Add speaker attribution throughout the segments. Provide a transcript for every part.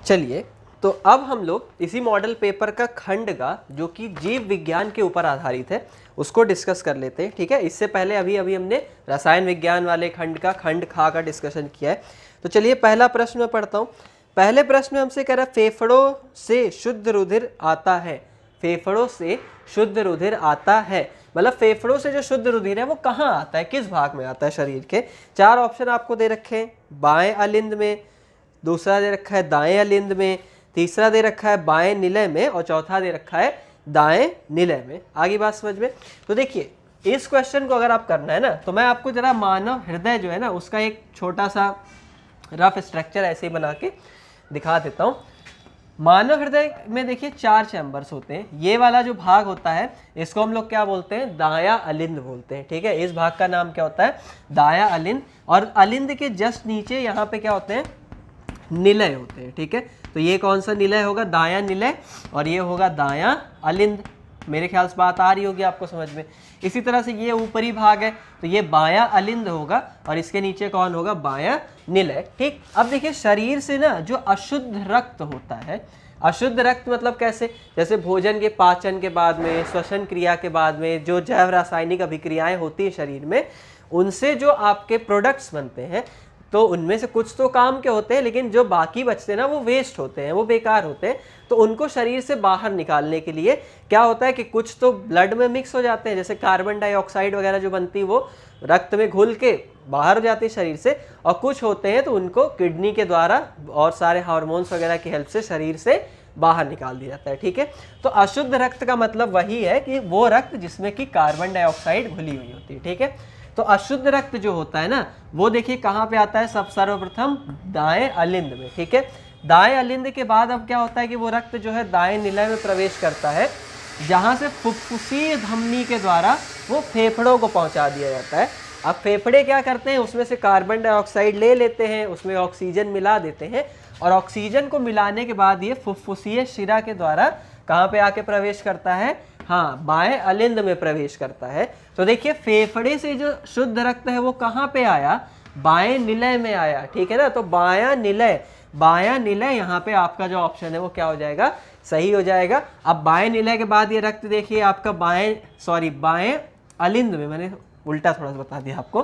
Speaker 1: चलिए, तो अब हम लोग इसी मॉडल पेपर का खंड का जो कि जीव विज्ञान के ऊपर आधारित है उसको डिस्कस कर लेते हैं। ठीक है, इससे पहले अभी हमने रसायन विज्ञान वाले खंड का खंड खा का डिस्कशन किया है। तो चलिए पहला प्रश्न मैं पढ़ता हूँ। पहले प्रश्न में हमसे कह रहा है फेफड़ों से शुद्ध रुधिर आता है। फेफड़ों से शुद्ध रुधिर आता है मतलब फेफड़ों से जो शुद्ध रुधिर है वो कहाँ आता है, किस भाग में आता है शरीर के। चार ऑप्शन आपको दे रखे हैं, बाएं अलिंद में, दूसरा दे रखा है दाएं अलिंद में, तीसरा दे रखा है बाएं निलय में और चौथा दे रखा है दाएं निलय में। आगे बात समझ में। तो देखिए इस क्वेश्चन को अगर आप करना है ना तो मैं आपको जरा मानव हृदय जो है ना उसका एक छोटा सा रफ स्ट्रक्चर ऐसे ही बना के दिखा देता हूँ। मानव हृदय में देखिए 4 चैम्बर्स होते हैं। ये वाला जो भाग होता है इसको हम लोग क्या बोलते हैं, दाया अलिंद बोलते हैं। ठीक है, इस भाग का नाम क्या होता है, दाया अलिंद। और अलिंद के जस्ट नीचे यहाँ पे क्या होते हैं, निलय होते हैं। ठीक है, तो ये कौन सा निलय होगा, दाया निलय, और ये होगा दाया अलिंद। मेरे ख्याल से बात आ रही होगी आपको समझ में। इसी तरह से ये ऊपरी भाग है तो ये बाया अलिंद होगा और इसके नीचे कौन होगा, बाया निलय। ठीक, अब देखिए शरीर से ना जो अशुद्ध रक्त होता है, अशुद्ध रक्त मतलब कैसे, जैसे भोजन के पाचन के बाद में, श्वसन क्रिया के बाद में जो जैव रासायनिक अभिक्रियाएं होती है शरीर में, उनसे जो आपके प्रोडक्ट्स बनते हैं तो उनमें से कुछ तो काम के होते हैं लेकिन जो बाकी बचते हैं ना वो वेस्ट होते हैं, वो बेकार होते हैं। तो उनको शरीर से बाहर निकालने के लिए क्या होता है कि कुछ तो ब्लड में मिक्स हो जाते हैं, जैसे कार्बन डाइऑक्साइड वगैरह जो बनती है वो रक्त में घुल के बाहर हो जाती है शरीर से, और कुछ होते हैं तो उनको किडनी के द्वारा और सारे हार्मोन्स वगैरह की हेल्प से शरीर से बाहर निकाल दिया जाता है। ठीक है, तो अशुद्ध रक्त का मतलब वही है कि वो रक्त जिसमें कि कार्बन डाइऑक्साइड घुली हुई होती है। ठीक है, तो अशुद्ध रक्त जो होता है ना वो देखिए कहाँ पे आता है, सब सर्वप्रथम दाएं अलिंद में। ठीक है, दाएं अलिंद के बाद अब क्या होता है कि वो रक्त जो है दाएं निलय में प्रवेश करता है, जहाँ से फुफ्फुसीय धमनी के द्वारा वो फेफड़ों को पहुँचा दिया जाता है। अब फेफड़े क्या करते हैं, उसमें से कार्बन डाइऑक्साइड ले लेते हैं, उसमें ऑक्सीजन मिला देते हैं, और ऑक्सीजन को मिलाने के बाद ये फुफ्फुसीय शिरा के द्वारा कहाँ पे आके प्रवेश करता है, हाँ बाएं अलिंद में प्रवेश करता है। तो देखिए फेफड़े से जो शुद्ध रक्त है वो कहाँ पे आया, बाएं निलय में आया। ठीक है ना, तो बायां निलय, बायां निलय यहाँ पे आपका जो ऑप्शन है वो क्या हो जाएगा, सही हो जाएगा। अब बाएं निलय के बाद ये रक्त देखिए आपका बाएं अलिंद में, मैंने उल्टा थोड़ा सा बता दिया आपको,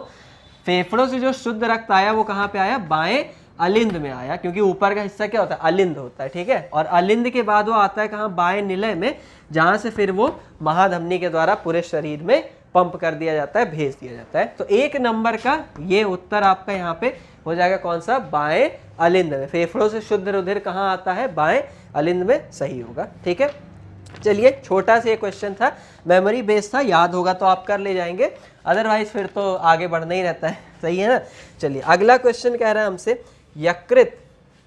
Speaker 1: फेफड़ों से जो शुद्ध रक्त आया वो कहाँ पे आया, बाएं अलिंद में आया, क्योंकि ऊपर का हिस्सा क्या होता है, अलिंद होता है। ठीक है, और अलिंद के बाद वो आता है कहाँ, बाएं निलय में, जहां से फिर वो महाधमनी के द्वारा पूरे शरीर में पंप कर दिया जाता है, भेज दिया जाता है। तो 1 नंबर का ये उत्तर आपका यहाँ पे हो जाएगा कौन सा, बाएं अलिंद में। फेफड़ों से शुद्ध रुधिर कहाँ आता है, बाएं अलिंद में, सही होगा। ठीक है, चलिए छोटा सा ये क्वेश्चन था, मेमोरी बेस्ड था, याद होगा तो आप कर ले जाएंगे, अदरवाइज फिर तो आगे बढ़ना ही रहता है। सही है ना। चलिए अगला क्वेश्चन कह रहा है हमसे यकृत।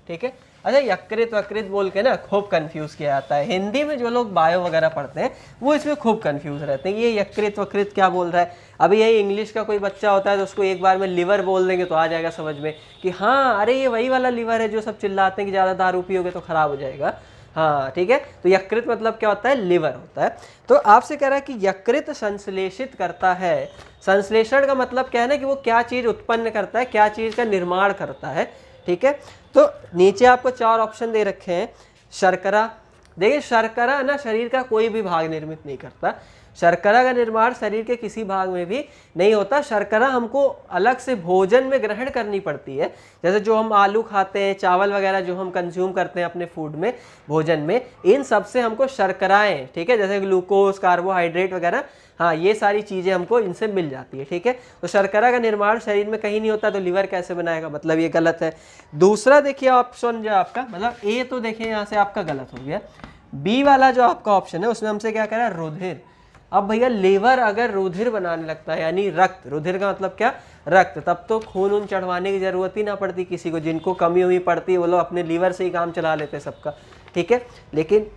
Speaker 1: ठीक है, अच्छा यकृत वकृत बोल के ना खूब कंफ्यूज किया जाता है। हिंदी में जो लोग बायो वगैरह पढ़ते हैं वो इसमें खूब कंफ्यूज रहते हैं, ये यकृत वकृत क्या बोल रहा है। अभी यही इंग्लिश का कोई बच्चा होता है तो उसको एक बार में लिवर बोल देंगे तो आ जाएगा समझ में कि हाँ अरे ये वही वाला लिवर है जो सब चिल्लाते हैं कि ज़्यादा दारू पियोगे तो खराब हो जाएगा। हाँ ठीक है, तो यकृत मतलब क्या होता है, लिवर होता है। तो आपसे कह रहा है कि यकृत संश्लेषित करता है। संश्लेषण का मतलब क्या है ना कि वो क्या चीज़ उत्पन्न करता है, क्या चीज़ का निर्माण करता है। ठीक है, तो नीचे आपको 4 ऑप्शन दे रखे हैं। शर्करा, देखिए शर्करा ना शरीर का कोई भी भाग निर्मित नहीं करता, शर्करा का निर्माण शरीर के किसी भाग में भी नहीं होता। शर्करा हमको अलग से भोजन में ग्रहण करनी पड़ती है, जैसे जो हम आलू खाते हैं, चावल वगैरह जो हम कंज्यूम करते हैं अपने फूड में, भोजन में, इन सब से हमको शर्कराएं, ठीक है, जैसे ग्लूकोज, कार्बोहाइड्रेट वगैरह, हाँ ये सारी चीज़ें हमको इनसे मिल जाती है। ठीक है, तो शर्करा का निर्माण शरीर में कहीं नहीं होता, तो लिवर कैसे बनाएगा, मतलब ये गलत है। दूसरा देखिए ऑप्शन जो आपका, मतलब ए तो देखिए यहाँ से आपका गलत हो गया। बी वाला जो आपका ऑप्शन है उसमें हमसे क्या कह रहा है, रुधिर। अब भैया लिवर अगर रुधिर बनाने लगता है, यानी रक्त, रुधिर का मतलब क्या, रक्त, तब तो खून उन चढ़वाने की जरूरत ही ना पड़ती किसी को। जिनको कमी हुई पड़ती है वो लोग अपने लीवर से ही काम चला लेते हैं सबका। ठीक है, लेकिन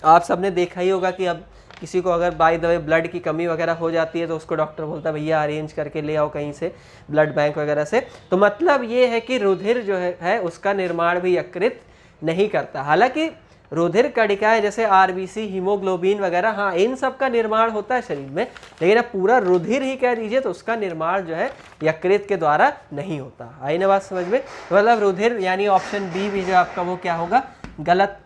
Speaker 1: आप सबने देखा ही होगा कि अब किसी को अगर बाय द वे ब्लड की कमी वगैरह हो जाती है तो उसको डॉक्टर बोलता है भैया अरेंज करके ले आओ कहीं से, ब्लड बैंक वगैरह से। तो मतलब ये है कि रुधिर जो है उसका निर्माण भी यकृत नहीं करता। हालांकि रुधिर कणिकाएं जैसे आरबीसी, हीमोग्लोबिन वगैरह, हाँ इन सब का निर्माण होता है शरीर में, लेकिन अब पूरा रुधिर ही कह दीजिए तो उसका निर्माण जो है यकृत के द्वारा नहीं होता। आई ना बात समझ में? मतलब रुधिर यानी ऑप्शन बी भी जो आपका वो क्या होगा, गलत।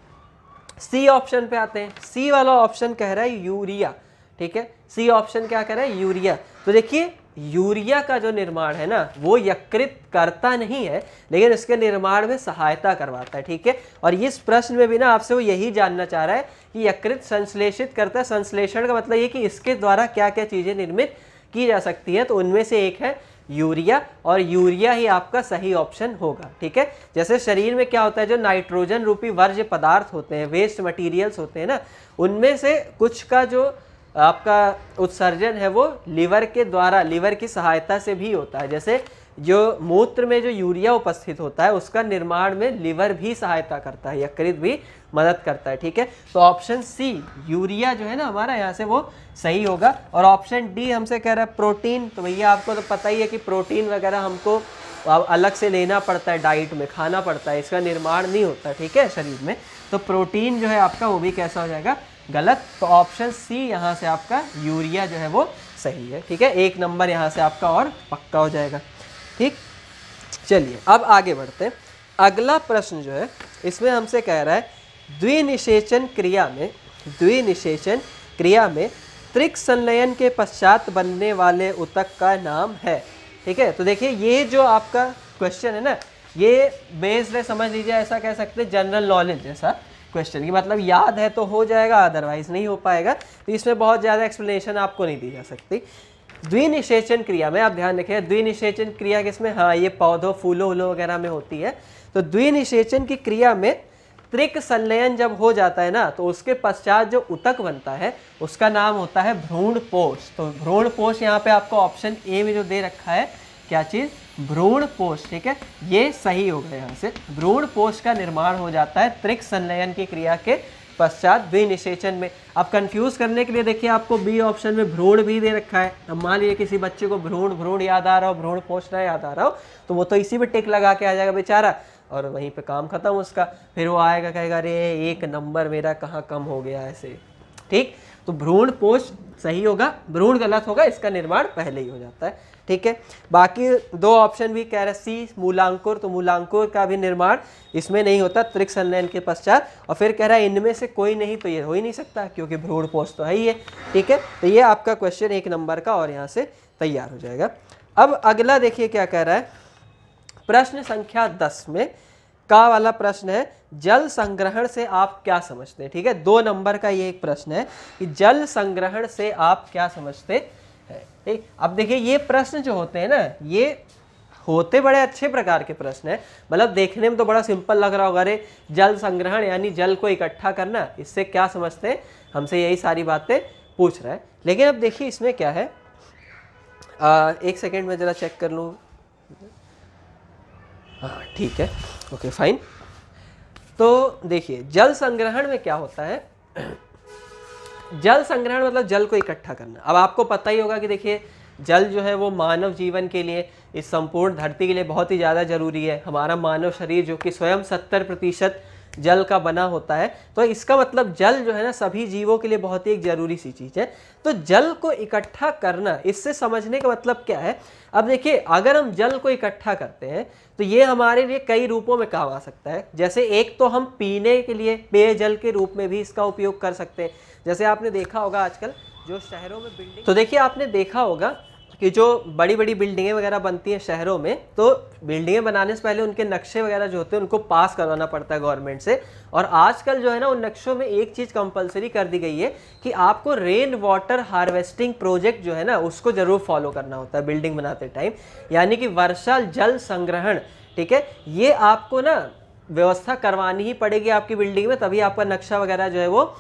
Speaker 1: सी ऑप्शन पे आते हैं। सी वाला ऑप्शन कह रहा है यूरिया, ठीक है। सी ऑप्शन क्या कह रहा है, यूरिया। तो देखिए यूरिया का जो निर्माण है ना वो यकृत करता नहीं है, लेकिन इसके निर्माण में सहायता करवाता है, ठीक है। और इस प्रश्न में भी ना आपसे वो यही जानना चाह रहा है कि यकृत संश्लेषित करता है। संश्लेषण का मतलब ये कि इसके द्वारा क्या क्या चीजें निर्मित की जा सकती है, तो उनमें से एक है यूरिया, और यूरिया ही आपका सही ऑप्शन होगा, ठीक है। जैसे शरीर में क्या होता है, जो नाइट्रोजन रूपी वर्ज्य पदार्थ होते हैं, वेस्ट मटेरियल्स होते हैं ना, उनमें से कुछ का जो आपका उत्सर्जन है वो लिवर के द्वारा, लिवर की सहायता से भी होता है। जैसे जो मूत्र में जो यूरिया उपस्थित होता है उसका निर्माण में लिवर भी सहायता करता है, यकृत भी मदद करता है, ठीक है। तो ऑप्शन सी यूरिया जो है ना हमारा यहाँ से वो सही होगा। और ऑप्शन डी हमसे कह रहा है प्रोटीन। तो भैया आपको तो पता ही है कि प्रोटीन वगैरह हमको अलग से लेना पड़ता है, डाइट में खाना पड़ता है, इसका निर्माण नहीं होता, ठीक है, शरीर में। तो प्रोटीन जो है आपका वो भी कैसा हो जाएगा, गलत। तो ऑप्शन सी यहाँ से आपका यूरिया जो है वो सही है, ठीक है। 1 नंबर यहाँ से आपका और पक्का हो जाएगा, ठीक। चलिए अब आगे बढ़ते हैं। अगला प्रश्न जो है इसमें हमसे कह रहा है द्विनिषेचन क्रिया में त्रिक संलयन के पश्चात बनने वाले ऊतक का नाम है, ठीक है। तो देखिए ये जो आपका क्वेश्चन है ना, ये बेस्ड है, समझ लीजिए ऐसा कह सकते हैं जनरल नॉलेज जैसा क्वेश्चन, की मतलब याद है तो हो जाएगा, अदरवाइज नहीं हो पाएगा। तो इसमें बहुत ज़्यादा एक्सप्लेनेशन आपको नहीं दी जा सकती। द्विनिषेचन क्रिया में आप ध्यान रखिए, द्विनिषेचन क्रिया किसमें, हाँ ये पौधों फूलों वगैरह में होती है। तो द्विनिषेचन की क्रिया में त्रिक संलयन जब हो जाता है ना, तो उसके पश्चात जो ऊतक बनता है उसका नाम होता है भ्रूणपोष। तो भ्रूणपोष यहाँ पे आपको ऑप्शन ए में जो दे रखा है, क्या चीज़, भ्रूणपोष, ठीक है, ये सही होगा। यहाँ से भ्रूणपोष का निर्माण हो जाता है त्रिक संलयन की क्रिया के पश्चात द्विनिषेचन में। अब कंफ्यूज करने के लिए देखिए आपको बी ऑप्शन में भ्रूण भी दे रखा है। अब मान लीजिए किसी बच्चे को भ्रूण याद आ रहा हो, भ्रूणपोष ना याद आ रहा हो, तो वो तो इसी पे टिक लगा के आ जाएगा बेचारा, और वहीं पे काम खत्म उसका। फिर वो आएगा कहेगा अरे 1 नंबर मेरा कहाँ कम हो गया ऐसे, ठीक। तो भ्रूणपोष सही होगा, भ्रूण गलत होगा, इसका निर्माण पहले ही हो जाता है, ठीक है। बाकी 2 ऑप्शन भी कह रहे सी मूलांकुर, तो मूलांकुर का भी निर्माण इसमें नहीं होता त्रिक संलयन के पश्चात। और फिर कह रहा है इनमें से कोई नहीं, तो ये हो ही नहीं सकता क्योंकि भ्रूणपोष तो है ही है, ठीक है। तो ये आपका क्वेश्चन 1 नंबर का और यहाँ से तैयार हो जाएगा। अब अगला देखिए क्या कह रहा है, प्रश्न संख्या 10 में का वाला प्रश्न है जल संग्रहण से आप क्या समझते हैं, ठीक है। 2 नंबर का ये एक प्रश्न है कि जल संग्रहण से आप क्या समझते हैं, ठीक। अब देखिए ये प्रश्न जो होते हैं ना, ये होते बड़े अच्छे प्रकार के प्रश्न है। मतलब देखने में तो बड़ा सिंपल लग रहा होगा, अरे जल संग्रहण यानी जल को इकट्ठा करना, इससे क्या समझते हैं, हमसे यही सारी बातें पूछ रहा है। लेकिन अब देखिए इसमें क्या है, 1 सेकेंड में जरा चेक कर लूँ, हाँ ठीक है, ओके फाइन। तो देखिए जल संग्रहण में क्या होता है, जल संग्रहण मतलब जल को इकट्ठा करना। अब आपको पता ही होगा कि देखिए जल जो है वो मानव जीवन के लिए, इस संपूर्ण धरती के लिए बहुत ही ज़्यादा जरूरी है। हमारा मानव शरीर जो कि स्वयं 70% जल का बना होता है, तो इसका मतलब जल जो है ना सभी जीवों के लिए बहुत ही एक जरूरी सी चीज़ है। तो जल को इकट्ठा करना, इससे समझने का मतलब क्या है, अब देखिए अगर हम जल को इकट्ठा करते हैं तो ये हमारे लिए कई रूपों में काम आ सकता है। जैसे एक तो हम पीने के लिए पेयजल के रूप में भी इसका उपयोग कर सकते हैं। जैसे आपने देखा होगा आजकल जो शहरों में बिल्डिंग, तो देखिए आपने देखा होगा कि जो बड़ी बड़ी बिल्डिंगें वगैरह बनती हैं शहरों में, तो बिल्डिंगें बनाने से पहले उनके नक्शे वगैरह जो होते हैं उनको पास करवाना पड़ता है गवर्नमेंट से। और आजकल जो है ना उन नक्शों में एक चीज़ कंपलसरी कर दी गई है कि आपको रेन वाटर हार्वेस्टिंग प्रोजेक्ट जो है ना उसको जरूर फॉलो करना होता है बिल्डिंग बनाते टाइम, यानी कि वर्षा जल संग्रहण, ठीक है, ये आपको ना व्यवस्था करवानी ही पड़ेगी आपकी बिल्डिंग में, तभी आपका नक्शा वगैरह जो है वो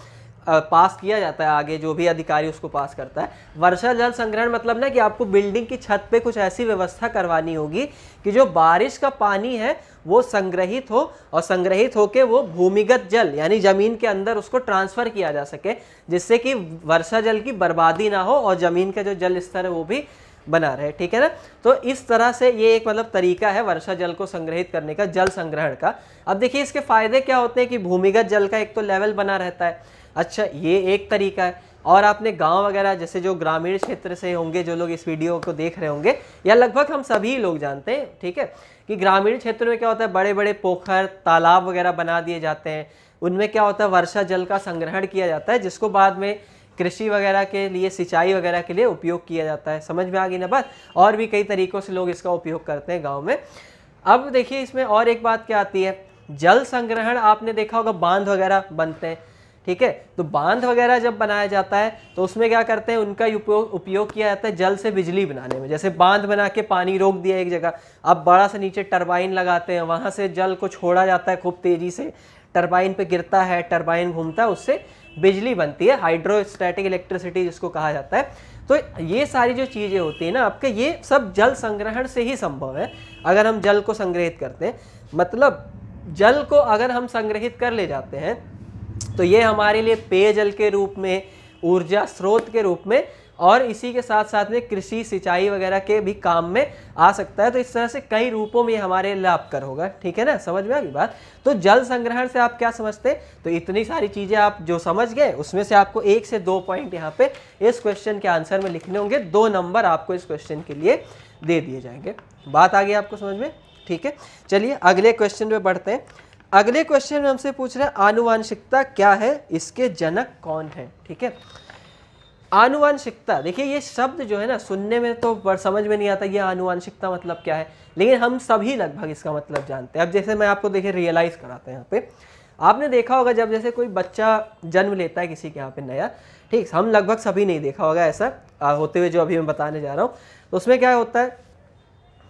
Speaker 1: पास किया जाता है, आगे जो भी अधिकारी उसको पास करता है। वर्षा जल संग्रहण मतलब ना कि आपको बिल्डिंग की छत पे कुछ ऐसी व्यवस्था करवानी होगी कि जो बारिश का पानी है वो संग्रहित हो, और संग्रहित होके वो भूमिगत जल यानी जमीन के अंदर उसको ट्रांसफर किया जा सके, जिससे कि वर्षा जल की बर्बादी ना हो और जमीन का जो जल स्तर है वो भी बना रहे, ठीक है ना। तो इस तरह से ये एक मतलब तरीका है वर्षा जल को संग्रहित करने का, जल संग्रहण का। अब देखिए इसके फायदे क्या होते हैं कि भूमिगत जल का एक तो लेवल बना रहता है। अच्छा, ये एक तरीका है। और आपने गांव वगैरह जैसे जो ग्रामीण क्षेत्र से होंगे जो लोग इस वीडियो को देख रहे होंगे, या लगभग हम सभी लोग जानते हैं, ठीक है, कि ग्रामीण क्षेत्र में क्या होता है, बड़े बड़े पोखर तालाब वगैरह बना दिए जाते हैं। उनमें क्या होता है, वर्षा जल का संग्रहण किया जाता है, जिसको बाद में कृषि वगैरह के लिए, सिंचाई वगैरह के लिए उपयोग किया जाता है। समझ में आ गई ना बात। और भी कई तरीकों से लोग इसका उपयोग करते हैं गाँव में। अब देखिए इसमें और एक बात क्या आती है, जल संग्रहण आपने देखा होगा बांध वगैरह बनते हैं, ठीक है। तो बांध वगैरह जब बनाया जाता है तो उसमें क्या करते हैं, उनका उपयोग किया जाता है जल से बिजली बनाने में। जैसे बांध बना के पानी रोक दिया एक जगह, अब बड़ा सा नीचे टरबाइन लगाते हैं, वहाँ से जल को छोड़ा जाता है खूब तेजी से, टरबाइन पे गिरता है, टरबाइन घूमता है, उससे बिजली बनती है, हाइड्रोस्टैटिक इलेक्ट्रिसिटी जिसको कहा जाता है। तो ये सारी जो चीज़ें होती हैं ना आपके, ये सब जल संग्रहण से ही संभव है अगर हम जल को संग्रहित करते हैं। मतलब जल को अगर हम संग्रहित कर ले जाते हैं तो ये हमारे लिए पेयजल के रूप में, ऊर्जा स्रोत के रूप में, और इसी के साथ साथ में कृषि सिंचाई वगैरह के भी काम में आ सकता है। तो इस तरह से कई रूपों में हमारे लाभकर होगा, ठीक है ना। समझ में आ गई बात। तो जल संग्रहण से आप क्या समझते हैं, तो इतनी सारी चीज़ें आप जो समझ गए उसमें से आपको 1 से 2 पॉइंट यहाँ पे इस क्वेश्चन के आंसर में लिखने होंगे। 2 नंबर आपको इस क्वेश्चन के लिए दे दिए जाएंगे। बात आ गई आपको समझ में, ठीक है। चलिए अगले क्वेश्चन पे बढ़ते हैं। अगले क्वेश्चन में हमसे पूछ रहे हैं आनुवांशिकता क्या है, इसके जनक कौन है, ठीक है। आनुवांशिकता, देखिए ये शब्द जो है ना सुनने में तो समझ में नहीं आता ये आनुवांशिकता मतलब क्या है, लेकिन हम सभी लगभग इसका मतलब जानते हैं। अब जैसे मैं आपको देखिए रियलाइज कराता हूँ यहाँ पे, आपने देखा होगा जब जैसे कोई बच्चा जन्म लेता है किसी के यहाँ पे नया, ठीक, हम लगभग सभी नहीं देखा होगा ऐसा होते हुए जो अभी मैं बताने जा रहा हूँ। तो उसमें क्या होता है,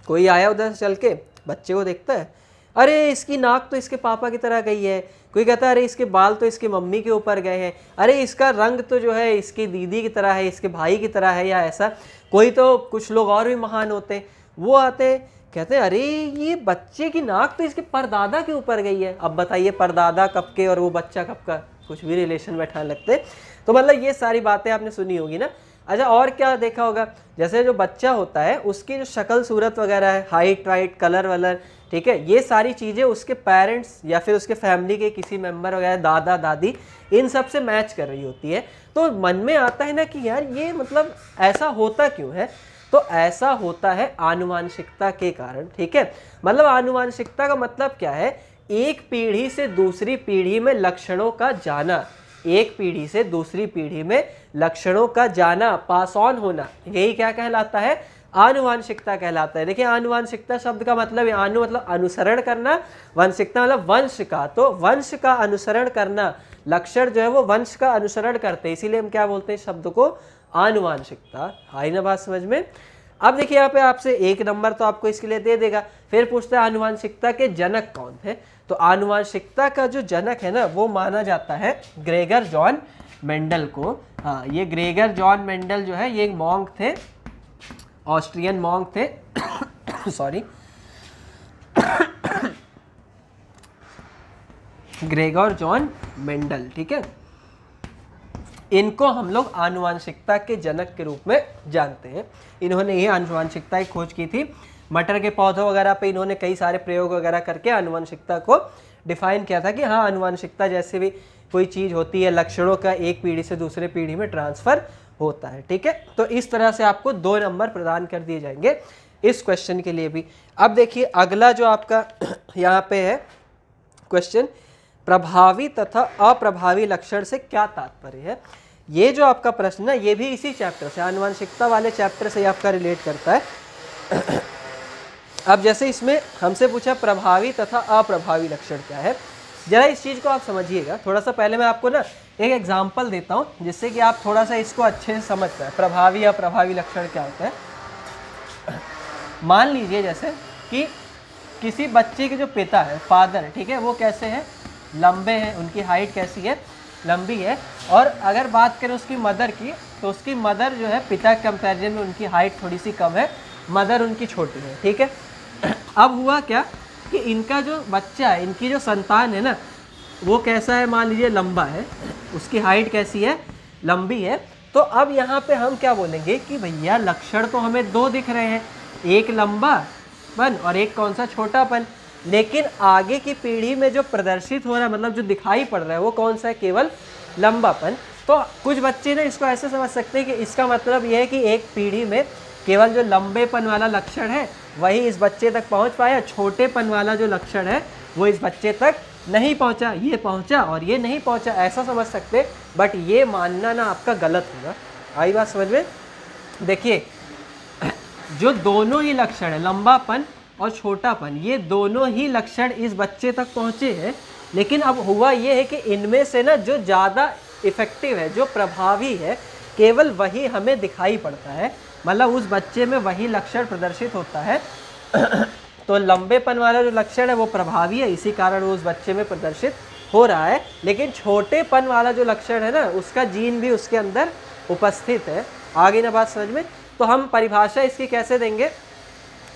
Speaker 1: कोई आया उधर से चल के बच्चे को देखता है, अरे इसकी नाक तो इसके पापा की तरह गई है, कोई कहता है अरे इसके बाल तो इसकी मम्मी के ऊपर गए हैं, अरे इसका रंग तो जो है इसकी दीदी की तरह है, इसके भाई की तरह है, या ऐसा कोई। तो कुछ लोग और भी महान होते हैं, वो आते हैं कहते हैं अरे ये बच्चे की नाक तो इसके परदादा के ऊपर गई है। अब बताइए परदादा कब के और वो बच्चा कब का, कुछ भी रिलेशन बैठाने लगते। तो मतलब ये सारी बातें आपने सुनी होगी ना। अच्छा, और क्या देखा होगा, जैसे जो बच्चा होता है उसकी जो शक्ल सूरत वगैरह है, हाइट वाइट कलर वलर, ठीक है, ये सारी चीज़ें उसके पेरेंट्स या फिर उसके फैमिली के किसी मेंबर वगैरह, दादा दादी, इन सब से मैच कर रही होती है। तो मन में आता है ना कि यार ये मतलब ऐसा होता क्यों है, तो ऐसा होता है आनुवांशिकता के कारण, ठीक है। मतलब आनुवांशिकता का मतलब क्या है, एक पीढ़ी से दूसरी पीढ़ी में लक्षणों का जाना, एक पीढ़ी से दूसरी पीढ़ी में लक्षणों का जाना, पास ऑन होना, यही क्या कहलाता है, आनुवांशिकता कहलाता है। देखिए आनुवांशिकता शब्द का मतलब है, आनु मतलब अनुसरण करना, वांशिकता मतलब वंश का, तो वंश का अनुसरण करना, लक्षण जो है वो वंश का अनुसरण करते हैं, इसीलिए हम क्या बोलते हैं शब्द को आनुवांशिकता। आई ना बात समझ में। अब देखिए यहाँ पे आपसे 1 नंबर तो आपको इसके लिए दे देगा, फिर पूछता है आनुवांशिकता के जनक कौन थे। तो आनुवांशिकता का जो जनक है ना वो माना जाता है ग्रेगर जॉन मेंडल को। हाँ, ये ग्रेगर जॉन मेंडल जो है ये एक मॉन्क थे, ऑस्ट्रियन मॉन्क थे सॉरी ग्रेगर जॉन मेंडल, ठीक है। इनको हम लोग आनुवांशिकता के जनक के रूप में जानते हैं। इन्होंने ये आनुवांशिकता की खोज की थी। मटर के पौधों वगैरह पे इन्होंने कई सारे प्रयोग वगैरह करके आनुवांशिकता को डिफाइन किया था कि हाँ आनुवांशिकता जैसे भी कोई चीज़ होती है, लक्षणों का एक पीढ़ी से दूसरे पीढ़ी में ट्रांसफर होता है, ठीक है। तो इस तरह से आपको 2 नंबर प्रदान कर दिए जाएंगे इस क्वेश्चन के लिए भी। अब देखिए अगला जो आपका यहाँ पे है क्वेश्चन, प्रभावी तथा अप्रभावी लक्षण से क्या तात्पर्य है। ये जो आपका प्रश्न है ये भी इसी चैप्टर से, आनुवांशिकता वाले चैप्टर से आपका रिलेट करता है। अब जैसे इसमें हमसे पूछा प्रभावी तथा अप्रभावी लक्षण क्या है, जरा इस चीज़ को आप समझिएगा थोड़ा सा। पहले मैं आपको ना एक एग्जाम्पल देता हूँ जिससे कि आप थोड़ा सा इसको अच्छे से समझ पाए प्रभावी अप्रभावी लक्षण क्या होता है। मान लीजिए जैसे कि किसी बच्चे के जो पिता है, फादर है, ठीक है, वो कैसे हैं, लंबे हैं, उनकी हाइट कैसी है, लंबी है। और अगर बात करें उसकी मदर की, तो उसकी मदर जो है पिता के कंपैरिजन में उनकी हाइट थोड़ी सी कम है, मदर उनकी छोटी है, ठीक है। अब हुआ क्या कि इनका जो बच्चा है, इनकी जो संतान है ना, वो कैसा है, मान लीजिए लंबा है, उसकी हाइट कैसी है, लंबी है। तो अब यहाँ पे हम क्या बोलेंगे कि भैया लक्षण तो हमें दो दिख रहे हैं, एक लंबापन और एक कौन सा छोटापन, लेकिन आगे की पीढ़ी में जो प्रदर्शित हो रहा है, मतलब जो दिखाई पड़ रहा है, वो कौन सा है, केवल लंबापन। तो कुछ बच्चे ना इसको ऐसे समझ सकते हैं कि इसका मतलब यह है कि एक पीढ़ी में केवल जो लंबेपन वाला लक्षण है वही इस बच्चे तक पहुंच पाया, छोटेपन वाला जो लक्षण है वो इस बच्चे तक नहीं पहुंचा, ये पहुंचा और ये नहीं पहुंचा, ऐसा समझ सकते। बट ये मानना ना आपका गलत होगा। आई बात समझ में? देखिए, जो दोनों ही लक्षण है, लंबापन और छोटापन, ये दोनों ही लक्षण इस बच्चे तक पहुंचे हैं, लेकिन अब हुआ ये है कि इनमें से ना जो ज़्यादा इफेक्टिव है, जो प्रभावी है, केवल वही हमें दिखाई पड़ता है, मतलब उस बच्चे में वही लक्षण प्रदर्शित होता है। तो लंबेपन वाला जो लक्षण है वो प्रभावी है, इसी कारण वो उस बच्चे में प्रदर्शित हो रहा है, लेकिन छोटेपन वाला जो लक्षण है ना, उसका जीन भी उसके अंदर उपस्थित है। आगे ना बात समझ में? तो हम परिभाषा इसकी कैसे देंगे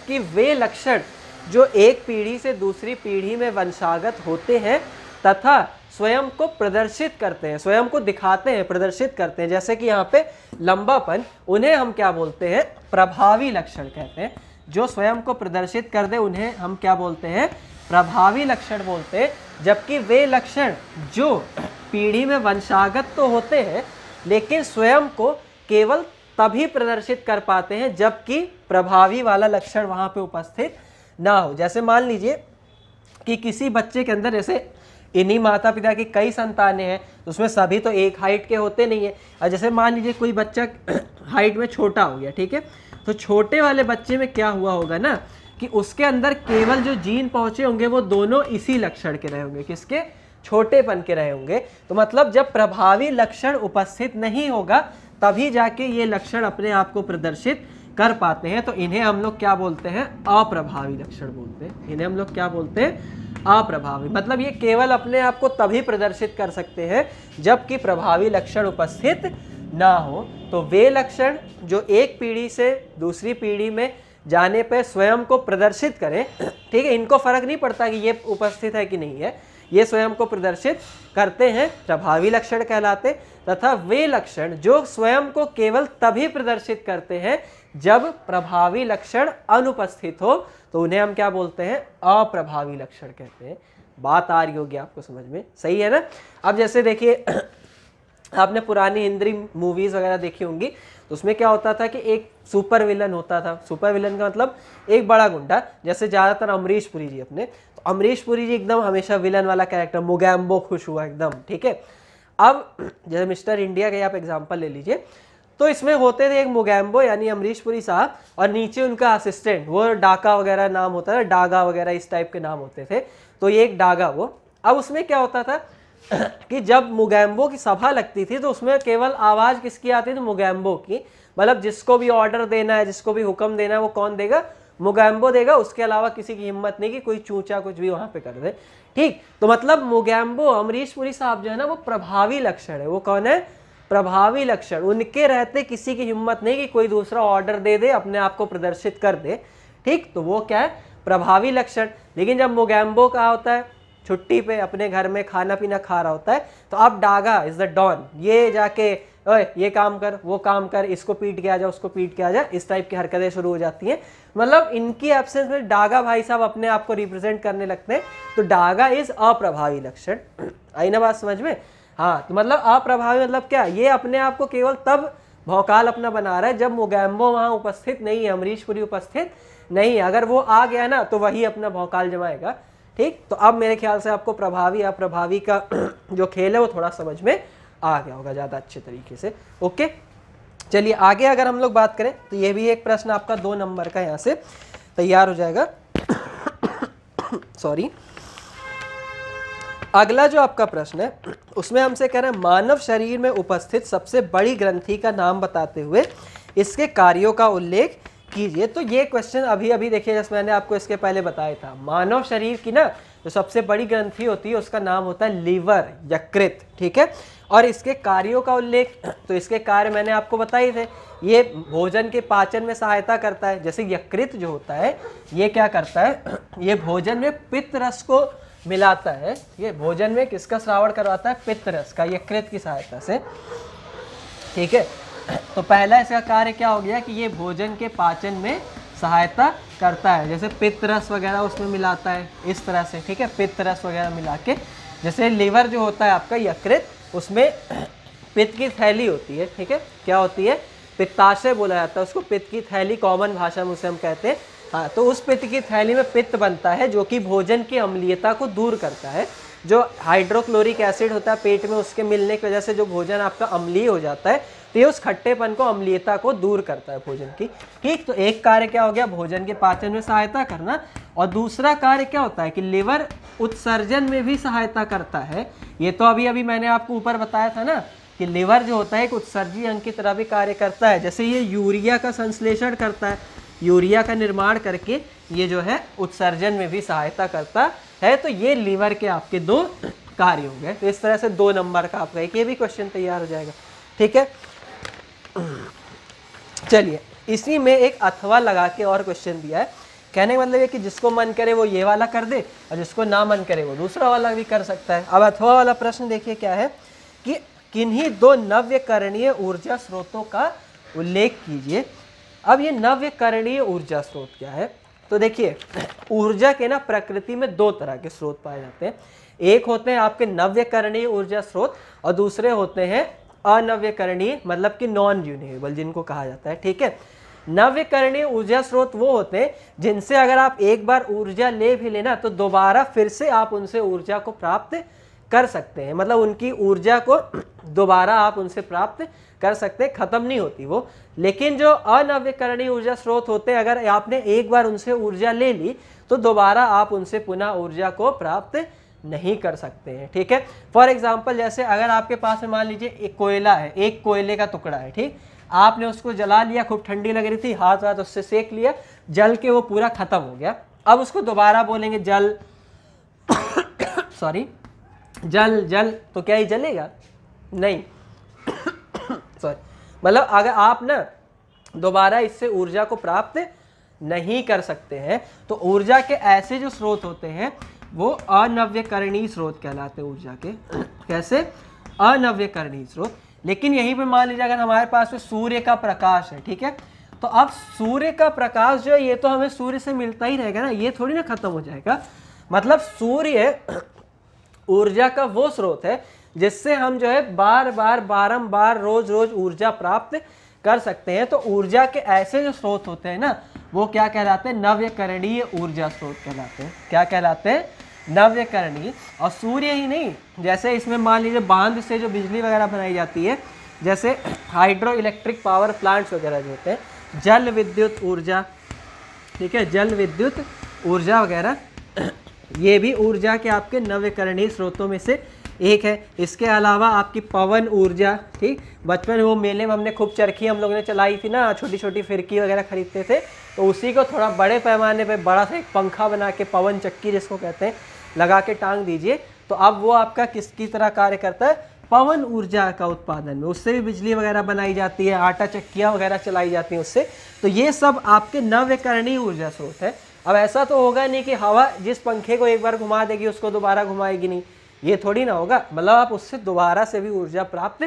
Speaker 1: कि वे लक्षण जो एक पीढ़ी से दूसरी पीढ़ी में वंशागत होते हैं तथा स्वयं को प्रदर्शित करते हैं, स्वयं को दिखाते हैं, प्रदर्शित करते हैं, जैसे कि यहाँ पे लंबापन, उन्हें हम क्या बोलते हैं, प्रभावी लक्षण कहते हैं। जो स्वयं को प्रदर्शित कर दे उन्हें हम क्या बोलते हैं, प्रभावी लक्षण बोलते हैं। जबकि वे लक्षण जो पीढ़ी में वंशागत तो होते हैं लेकिन स्वयं को केवल तभी प्रदर्शित कर पाते हैं जबकि प्रभावी वाला लक्षण वहाँ पे उपस्थित ना हो। जैसे मान लीजिए कि किसी बच्चे के अंदर, जैसे इन्हीं माता पिता की कई संतानें हैं, तो उसमें सभी तो एक हाइट के होते नहीं है। और जैसे मान लीजिए कोई बच्चा हाइट में छोटा हो गया, ठीक है, तो छोटे वाले बच्चे में क्या हुआ होगा ना कि उसके अंदर केवल जो जीन पहुंचे होंगे वो दोनों इसी लक्षण के रहे होंगे, किसके, छोटेपन के रहे होंगे। तो मतलब जब प्रभावी लक्षण उपस्थित नहीं होगा तभी जाके ये लक्षण अपने आप को प्रदर्शित कर पाते हैं। तो इन्हें हम लोग क्या बोलते हैं, अप्रभावी लक्षण बोलते हैं। इन्हें हम लोग क्या बोलते हैं, अप्रभावी। मतलब ये केवल अपने आप को तभी प्रदर्शित कर सकते हैं जबकि प्रभावी लक्षण उपस्थित ना हो। तो वे लक्षण जो एक पीढ़ी से दूसरी पीढ़ी में जाने पर स्वयं को प्रदर्शित करें, ठीक है, इनको फर्क नहीं पड़ता कि ये उपस्थित है कि नहीं है, ये स्वयं को प्रदर्शित करते हैं, प्रभावी लक्षण कहलाते। तथा वे लक्षण जो स्वयं को केवल तभी प्रदर्शित करते हैं जब प्रभावी लक्षण अनुपस्थित हो, तो उन्हें हम क्या बोलते हैं, अप्रभावी लक्षण कहते हैं। बात आ रही होगी आपको समझ में, सही है ना? अब जैसे देखिए आपने पुरानी हिंदी मूवीज वगैरह देखी होंगी, तो उसमें क्या होता था कि एक सुपर विलन होता था। सुपर विलन का मतलब एक बड़ा गुंडा, जैसे ज़्यादातर अमरीश पुरी जी अपने, तो अमरीश पुरी जी एकदम हमेशा विलन वाला कैरेक्टर, मोगैम्बो खुश हुआ एकदम, ठीक है। अब जैसे मिस्टर इंडिया का आप एग्जाम्पल ले लीजिए, तो इसमें होते थे एक मोगैम्बो यानी अमरीश पुरी साहब, और नीचे उनका असिस्टेंट, वो डाका वगैरह नाम होता था, डागा वगैरह इस टाइप के नाम होते थे। तो ये एक डागा वो। अब उसमें क्या होता था कि जब मोगैम्बो की सभा लगती थी तो उसमें केवल आवाज़ किसकी आती थी, मोगैम्बो की। मतलब जिसको भी ऑर्डर देना है, जिसको भी हुक्म देना है, वो कौन देगा, मोगैम्बो देगा। उसके अलावा किसी की हिम्मत नहीं कि कोई चूचा कुछ भी वहाँ पे कर दे, ठीक। तो मतलब मोगैम्बो, अमरीश पुरी साहब जो है ना, वो प्रभावी लक्षण है। वो कौन है, प्रभावी लक्षण। उनके रहते किसी की हिम्मत नहीं कि कोई दूसरा ऑर्डर दे दे, अपने आप को प्रदर्शित कर दे, ठीक। तो वो क्या है, प्रभावी लक्षण। लेकिन जब मोगैम्बो का होता है छुट्टी पे अपने घर में खाना पीना खा रहा होता है, तो अब डागा इज द डॉन, ये जाके ओए ये काम कर, वो काम कर, इसको पीट के आ जा, उसको पीट के आ जा, इस टाइप की हरकतें शुरू हो जाती हैं। मतलब इनकी एब्सेंस में डागा भाई साहब अपने आप को रिप्रेजेंट करने लगते हैं। तो डागा इज अप्रभावी लक्षण। आई ना बात समझ में? हाँ, तो मतलब अप्रभावी मतलब क्या, ये अपने आप को केवल तब भौकाल अपना बना रहा है जब मोगैम्बो वहाँ उपस्थित नहीं है, अमरीश पुरी उपस्थित नहीं है। अगर वो आ गया ना तो वही अपना भौकाल जमाएगा, ठीक। तो अब मेरे ख्याल से आपको प्रभावी अप्रभावी का जो खेल है वो थोड़ा समझ में आ गया होगा ज़्यादा अच्छे तरीके से। ओके, चलिए आगे अगर हम लोग बात करें तो ये भी एक प्रश्न आपका 2 नंबर का यहाँ से तैयार हो जाएगा। सॉरी, अगला जो आपका प्रश्न है उसमें हमसे कह रहे हैं मानव शरीर में उपस्थित सबसे बड़ी ग्रंथि का नाम बताते हुए इसके कार्यों का उल्लेख कीजिए। तो ये क्वेश्चन अभी अभी देखिए, जैसे मैंने आपको इसके पहले बताया था, मानव शरीर की ना जो सबसे बड़ी ग्रंथि होती है उसका नाम होता है लीवर, यकृत, ठीक है। और इसके कार्यों का उल्लेख, तो इसके कार्य मैंने आपको बताए थे, ये भोजन के पाचन में सहायता करता है। जैसे यकृत जो होता है ये क्या करता है, ये भोजन में पित्त रस को मिलाता है। ये भोजन में किसका श्रावण करवाता है, पित्त रस का, यकृत की सहायता से, ठीक है। तो पहला इसका कार्य क्या हो गया कि ये भोजन के पाचन में सहायता करता है, जैसे पित्त रस वगैरह उसमें मिलाता है इस तरह से, ठीक है, पित्त रस वगैरह मिला के। जैसे लीवर जो होता है आपका यकृत, उसमें पित्त की थैली होती है, ठीक है, क्या होती है, पित्ताशय बोला जाता है उसको, पित्त की थैली कॉमन भाषा में उसे हम कहते हैं। हाँ, तो उस पित्त की थैली में पित्त बनता है जो कि भोजन की अम्लीयता को दूर करता है। जो हाइड्रोक्लोरिक एसिड होता है पेट में, उसके मिलने की वजह से जो भोजन आपका अम्लीय हो जाता है, तो ये उस खट्टेपन को, अम्लीयता को दूर करता है भोजन की, ठीक। तो एक कार्य क्या हो गया, भोजन के पाचन में सहायता करना, और दूसरा कार्य क्या होता है कि लिवर उत्सर्जन में भी सहायता करता है। ये तो अभी अभी मैंने आपको ऊपर बताया था ना कि लिवर जो होता है एक उत्सर्जी अंग की तरह भी कार्य करता है। जैसे ये यूरिया का संश्लेषण करता है, यूरिया का निर्माण करके ये जो है उत्सर्जन में भी सहायता करता है। तो ये लीवर के आपके दो कार्य हो गए। तो इस तरह से 2 नंबर का आपका एक ये भी क्वेश्चन तैयार हो जाएगा, ठीक है। चलिए, इसी में एक अथवा लगा के और क्वेश्चन दिया है। कहने का मतलब है कि जिसको मन करे वो ये वाला कर दे, और जिसको ना मन करे वो दूसरा वाला भी कर सकता है। अब अथवा वाला प्रश्न देखिए क्या है कि किन्हीं 2 नव्यकरणीय ऊर्जा स्रोतों का उल्लेख कीजिए। अब ये नव्यकरणीय ऊर्जा स्रोत क्या है, तो देखिए ऊर्जा के ना प्रकृति में 2 तरह के स्रोत पाए जाते हैं। एक होते हैं आपके नव्यकरणीय ऊर्जा स्रोत, और दूसरे होते हैं अनव्यकरणीय, मतलब कि नॉन रिन्यूएबल जिनको कहा जाता है, ठीक है। नव्यकरणीय ऊर्जा स्रोत वो होते हैं जिनसे अगर आप एक बार ऊर्जा ले भी लेना तो दोबारा फिर से आप उनसे ऊर्जा को प्राप्त कर सकते हैं, मतलब उनकी ऊर्जा को दोबारा आप उनसे प्राप्त कर सकते हैं, खत्म नहीं होती वो। लेकिन जो अनव्यकरणीय ऊर्जा स्रोत होते हैं, अगर आपने एक बार उनसे ऊर्जा ले ली तो दोबारा आप उनसे पुनः ऊर्जा को प्राप्त नहीं कर सकते हैं, ठीक है। फॉर एग्जाम्पल, जैसे अगर आपके पास में मान लीजिए एक कोयला है, एक कोयले का टुकड़ा है, ठीक, आपने उसको जला लिया, खूब ठंडी लग रही थी, हाथ उससे सेक लिया, जल के वो पूरा खत्म हो गया। अब उसको दोबारा बोलेंगे जल सॉरी जल जल, तो क्या ही जलेगा? नहीं सॉरी, मतलब अगर आप ना दोबारा इससे ऊर्जा को प्राप्त नहीं कर सकते हैं, तो ऊर्जा के ऐसे जो स्रोत होते हैं वो अनव्यकरणीय स्रोत कहलाते हैं ऊर्जा के। कैसे? अनव्यकरणीय स्रोत। लेकिन यहीं पे मान लीजिए अगर हमारे पास में सूर्य का प्रकाश है, ठीक है, तो अब सूर्य का प्रकाश जो है ये तो हमें सूर्य से मिलता ही रहेगा ना, ये थोड़ी ना खत्म हो जाएगा। मतलब सूर्य ऊर्जा का वो स्रोत है जिससे हम जो है बार बार बारंबार रोज रोज ऊर्जा प्राप्त कर सकते हैं। तो ऊर्जा के ऐसे जो स्रोत होते हैं ना, वो क्या कहलाते हैं? नव्यकरणीय ऊर्जा स्रोत कहलाते हैं। क्या कहलाते हैं? नव्यकरणीय। और सूर्य ही नहीं, जैसे इसमें मान लीजिए बांध से जो बिजली वगैरह बनाई जाती है, जैसे हाइड्रो इलेक्ट्रिक पावर प्लांट्स वगैरह जो होते हैं, जल विद्युत ऊर्जा, ठीक है, जल विद्युत ऊर्जा वगैरह, ये भी ऊर्जा के आपके नव्यकरणीय स्रोतों में से एक है। इसके अलावा आपकी पवन ऊर्जा, ठीक, बचपन में वो मेले में हमने खूब चरखी हम लोगों ने चलाई थी ना, छोटी छोटी फिरकी वगैरह खरीदते थे, तो उसी को थोड़ा बड़े पैमाने पे बड़ा सा एक पंखा बना के, पवन चक्की जिसको कहते हैं, लगा के टांग दीजिए, तो अब वो आपका किसकी तरह कार्य करता है? पवन ऊर्जा का उत्पादन में, उससे भी बिजली वगैरह बनाई जाती है, आटा चक्कियाँ वगैरह चलाई जाती हैं उससे। तो ये सब आपके नव्यकरणीय ऊर्जा स्रोत है। अब ऐसा तो होगा नहीं कि हवा जिस पंखे को एक बार घुमा देगी उसको दोबारा घुमाएगी नहीं, ये थोड़ी ना होगा। मतलब आप उससे दोबारा से भी ऊर्जा प्राप्त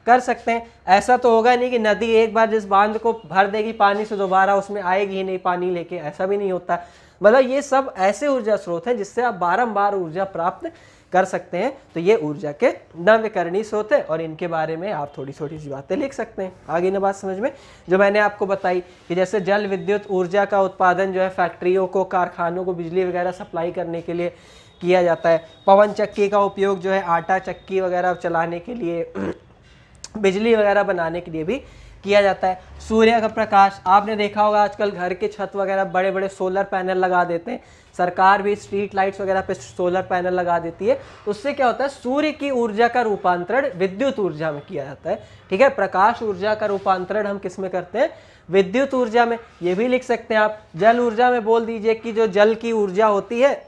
Speaker 1: कर सकते हैं। ऐसा तो होगा नहीं कि नदी एक बार जिस बांध को भर देगी पानी से दोबारा उसमें आएगी ही नहीं पानी लेके, ऐसा भी नहीं होता। मतलब ये सब ऐसे ऊर्जा स्रोत हैं जिससे आप बारंबार ऊर्जा प्राप्त कर सकते हैं। तो ये ऊर्जा के नव्यकरणीय स्रोत है, और इनके बारे में आप थोड़ी छोटी सी बातें लिख सकते हैं। आगे ना बात समझ में, जो मैंने आपको बताई कि जैसे जल विद्युत ऊर्जा का उत्पादन जो है फैक्ट्रियों को, कारखानों को बिजली वगैरह सप्लाई करने के लिए किया जाता है। पवन चक्की का उपयोग जो है आटा चक्की वगैरह चलाने के लिए, बिजली वगैरह बनाने के लिए भी किया जाता है। सूर्य का प्रकाश, आपने देखा होगा आजकल घर के छत वगैरह बड़े बड़े सोलर पैनल लगा देते हैं, सरकार भी स्ट्रीट लाइट्स वगैरह पे सोलर पैनल लगा देती है। उससे क्या होता है? सूर्य की ऊर्जा का रूपांतरण विद्युत ऊर्जा में किया जाता है, ठीक है। प्रकाश ऊर्जा का रूपांतरण हम किस में करते हैं? विद्युत ऊर्जा में। ये भी लिख सकते हैं आप। जल ऊर्जा में बोल दीजिए कि जो जल की ऊर्जा होती है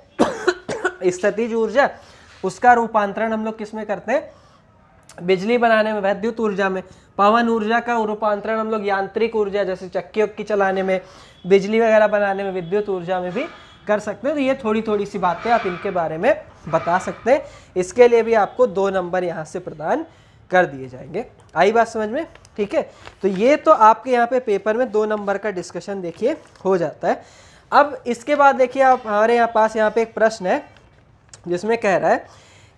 Speaker 1: स्थितिज ऊर्जा, उसका रूपांतरण हम लोग किस में करते हैं? बिजली बनाने में, विद्युत ऊर्जा में। पवन ऊर्जा का रूपांतरण हम लोग यांत्रिक ऊर्जा जैसे चक्की उक्की चलाने में, बिजली वगैरह बनाने में, विद्युत ऊर्जा में भी कर सकते हैं। तो ये थोड़ी थोड़ी सी बातें आप इनके बारे में बता सकते हैं। इसके लिए भी आपको 2 नंबर यहाँ से प्रदान कर दिए जाएंगे। आई बात समझ में? ठीक है। तो ये तो आपके यहाँ पे पेपर में 2 नंबर का डिस्कशन देखिए हो जाता है। अब इसके बाद देखिए आप हमारे यहाँ पास यहाँ पे एक प्रश्न है जिसमें कह रहा है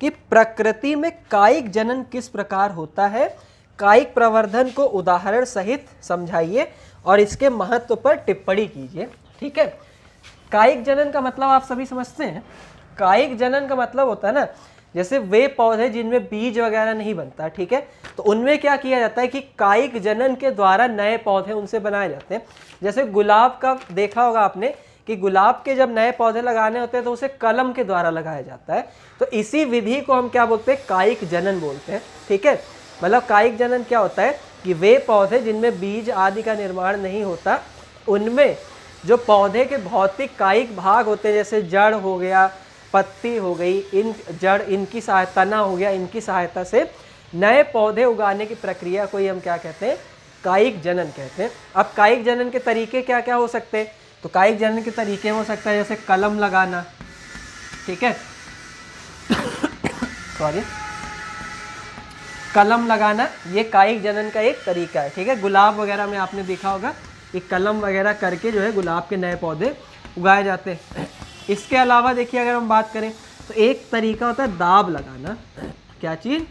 Speaker 1: कि प्रकृति में कायिक जनन किस प्रकार होता है, कायिक प्रवर्धन को उदाहरण सहित समझाइए और इसके महत्व पर टिप्पणी कीजिए। ठीक है, कायिक जनन का मतलब आप सभी समझते हैं। कायिक जनन का मतलब होता है ना, जैसे वे पौधे जिनमें बीज वगैरह नहीं बनता, ठीक है, तो उनमें क्या किया जाता है कि कायिक जनन के द्वारा नए पौधे उनसे बनाए जाते हैं। जैसे गुलाब का देखा होगा आपने कि गुलाब के जब नए पौधे लगाने होते हैं तो उसे कलम के द्वारा लगाया जाता है। तो इसी विधि को हम क्या बोलते हैं, कायिक जनन बोलते हैं। ठीक है, मतलब कायिक जनन क्या होता है कि वे पौधे जिनमें बीज आदि का निर्माण नहीं होता, उनमें जो पौधे के भौतिक कायिक भाग होते हैं, जैसे जड़ हो गया, पत्ती हो गई, इन जड़ इनकी सहायता, तना हो गया, इनकी सहायता से नए पौधे उगाने की प्रक्रिया को ही हम क्या कहते हैं, कायिक जनन कहते हैं। अब कायिक जनन के तरीके क्या क्या हो सकते हैं, तो कायिक जनन के तरीके हो सकता है जैसे कलम लगाना, ठीक है सॉरी, कलम लगाना ये कायिक जनन का एक तरीका है। ठीक है, गुलाब वगैरह में आपने देखा होगा कि कलम वगैरह करके जो है गुलाब के नए पौधे उगाए जाते हैं। इसके अलावा देखिए अगर हम बात करें तो एक तरीका होता है दाब लगाना। क्या चीज़,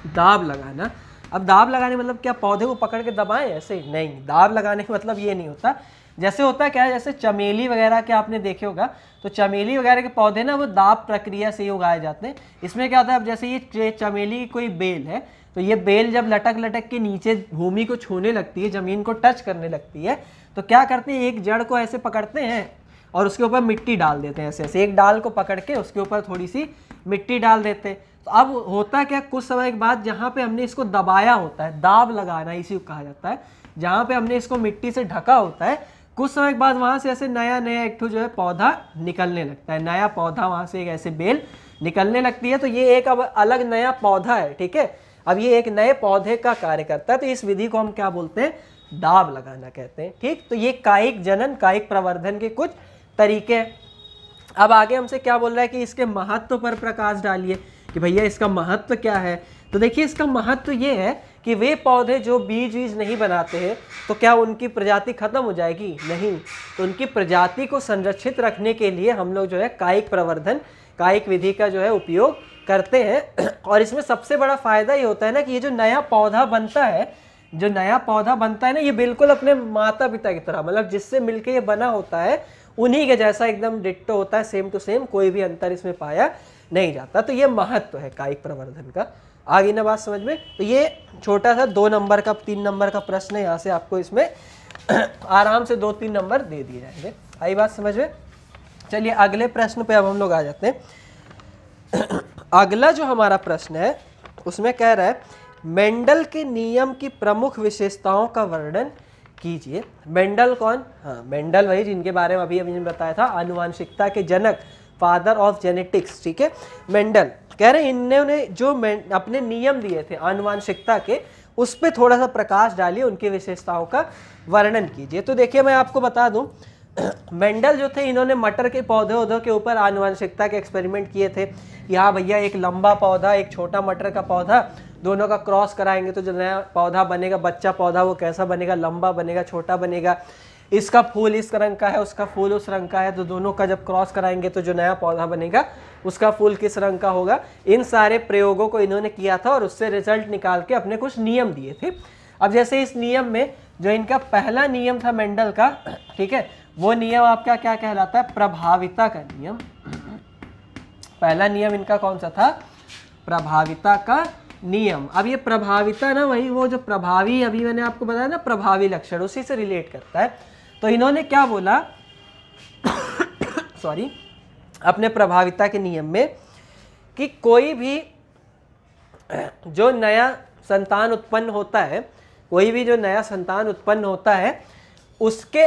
Speaker 1: दाब लगाना। अब दाब लगाने मतलब क्या पौधे को पकड़ के दबाएं, ऐसे नहीं, दाब लगाने का मतलब ये नहीं होता। जैसे होता है क्या है, जैसे चमेली वगैरह के आपने देखे होगा, तो चमेली वगैरह के पौधे ना वो दाब प्रक्रिया से ही उगाए जाते हैं। इसमें क्या होता है, अब जैसे ये चमेली की कोई बेल है, तो ये बेल जब लटक लटक के नीचे भूमि को छूने लगती है, ज़मीन को टच करने लगती है, तो क्या करते हैं, एक जड़ को ऐसे पकड़ते हैं और उसके ऊपर मिट्टी डाल देते हैं। ऐसे ऐसे एक डाल को पकड़ के उसके ऊपर थोड़ी सी मिट्टी डाल देते हैं। तो अब होता क्या, कुछ समय के बाद जहाँ पे हमने इसको दबाया होता है, दाब लगाना इसी को कहा जाता है, जहाँ पे हमने इसको मिट्टी से ढका होता है, कुछ समय के बाद वहाँ से ऐसे नया नया एक जो है पौधा निकलने लगता है, नया पौधा वहाँ से एक ऐसे बेल निकलने लगती है। तो ये एक अब अलग नया पौधा है। ठीक है, अब ये एक नए पौधे का कार्य करता है। तो इस विधि को हम क्या बोलते हैं, दाब लगाना कहते हैं। ठीक, तो ये कायिक जनन, कायिक प्रवर्धन के कुछ तरीके हैं। अब आगे हमसे क्या बोल रहा है कि इसके महत्व पर प्रकाश डालिए कि भैया इसका महत्व क्या है। तो देखिए इसका महत्व ये है कि वे पौधे जो बीज वीज नहीं बनाते हैं, तो क्या उनकी प्रजाति खत्म हो जाएगी, नहीं। तो उनकी प्रजाति को संरक्षित रखने के लिए हम लोग जो है कायिक प्रवर्धन, कायिक विधि का जो है उपयोग करते हैं। और इसमें सबसे बड़ा फायदा ये होता है ना कि ये जो नया पौधा बनता है, जो नया पौधा बनता है ना, ये बिल्कुल अपने माता पिता की तरह, मतलब जिससे मिलके ये बना होता है उन्हीं के जैसा एकदम डिट्टो होता है, सेम टू सेम, कोई भी अंतर इसमें पाया नहीं जाता। तो ये महत्व है कायिक प्रवर्धन का। आगे ना बात समझ में। तो ये छोटा सा 2 नंबर का 3 नंबर का प्रश्न है, यहाँ से आपको इसमें आराम से 2-3 नंबर दे दिए जाएंगे। आई बात समझ में। चलिए अगले प्रश्न पे अब हम लोग आ जाते हैं। अगला जो हमारा प्रश्न है उसमें कह रहा है मेंडल के नियम की प्रमुख विशेषताओं का वर्णन कीजिए। मेंडल कौन, हाँ मेंडल वही जिनके बारे में अभी अभी बताया था, आनुवांशिकता के जनक, फादर ऑफ जेनेटिक्स। ठीक है, मेंडल कह रहे हैं इन्होंने जो अपने नियम दिए थे आनुवांशिकता के, उस पर थोड़ा सा प्रकाश डालिए, उनकी विशेषताओं का वर्णन कीजिए। तो देखिए मैं आपको बता दूं, मेंडल जो थे इन्होंने मटर के पौधों के ऊपर आनुवांशिकता के एक्सपेरिमेंट किए थे। यहाँ भैया एक लंबा पौधा, एक छोटा मटर का पौधा, दोनों का क्रॉस कराएंगे तो जो नया पौधा बनेगा, बच्चा पौधा, वो कैसा बनेगा, लंबा बनेगा, छोटा बनेगा। इसका फूल इस रंग का है, उसका फूल उस रंग का है, तो दोनों का जब क्रॉस कराएंगे तो जो नया पौधा बनेगा उसका फूल किस रंग का होगा। इन सारे प्रयोगों को इन्होंने किया था और उससे रिजल्ट निकाल के अपने कुछ नियम दिए थे। अब जैसे इस नियम में जो इनका पहला नियम था मेंडल का, ठीक है, वो नियम आपका क्या कहलाता है, प्रभाविता का नियम। पहला नियम इनका कौन सा था, प्रभाविता का नियम। अब ये प्रभाविता ना, वही वो जो प्रभावी, अभी मैंने आपको बताया ना प्रभावी लक्षण, उसी से रिलेट करता है। तो इन्होंने क्या बोला सॉरी, अपने प्रभाविता के नियम में कि कोई भी जो नया संतान उत्पन्न होता है, कोई भी जो नया संतान उत्पन्न होता है, उसके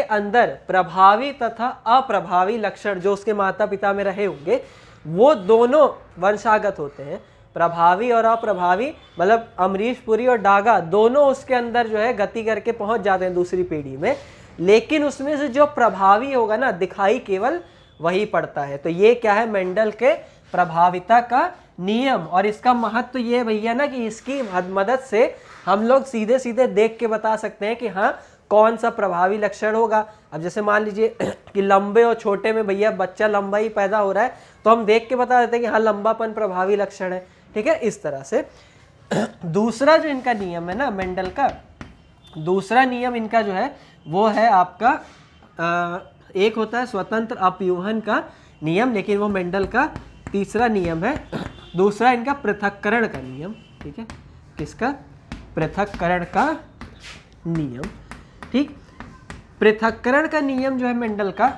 Speaker 1: अंदर प्रभावी तथा अप्रभावी लक्षण जो उसके माता पिता में रहे होंगे, वो दोनों वंशागत होते हैं। प्रभावी और अप्रभावी, मतलब अमरीश पुरी और डागा दोनों उसके अंदर जो है गति करके पहुंच जाते हैं दूसरी पीढ़ी में, लेकिन उसमें से जो प्रभावी होगा ना, दिखाई केवल वही पड़ता है। तो ये क्या है, मेंडल के प्रभाविता का नियम, और इसका महत्व तो ये भैया ना कि इसकी मदद से हम लोग सीधे सीधे देख के बता सकते हैं कि हाँ कौन सा प्रभावी लक्षण होगा। अब जैसे मान लीजिए कि लंबे और छोटे में भैया बच्चा लंबा ही पैदा हो रहा है, तो हम देख के बता देते हैं कि हाँ लंबापन प्रभावी लक्षण है, ठीक है, इस तरह से। दूसरा जो इनका नियम है ना मेंडल का, दूसरा नियम इनका जो है वो है आपका एक होता है स्वतंत्र अपव्यूहन का नियम, लेकिन वो मेंडल का तीसरा नियम है। दूसरा इनका पृथक्करण का नियम, ठीक है, किसका? पृथक्करण का नियम, ठीक। पृथक्करण का नियम जो है मेंडल का,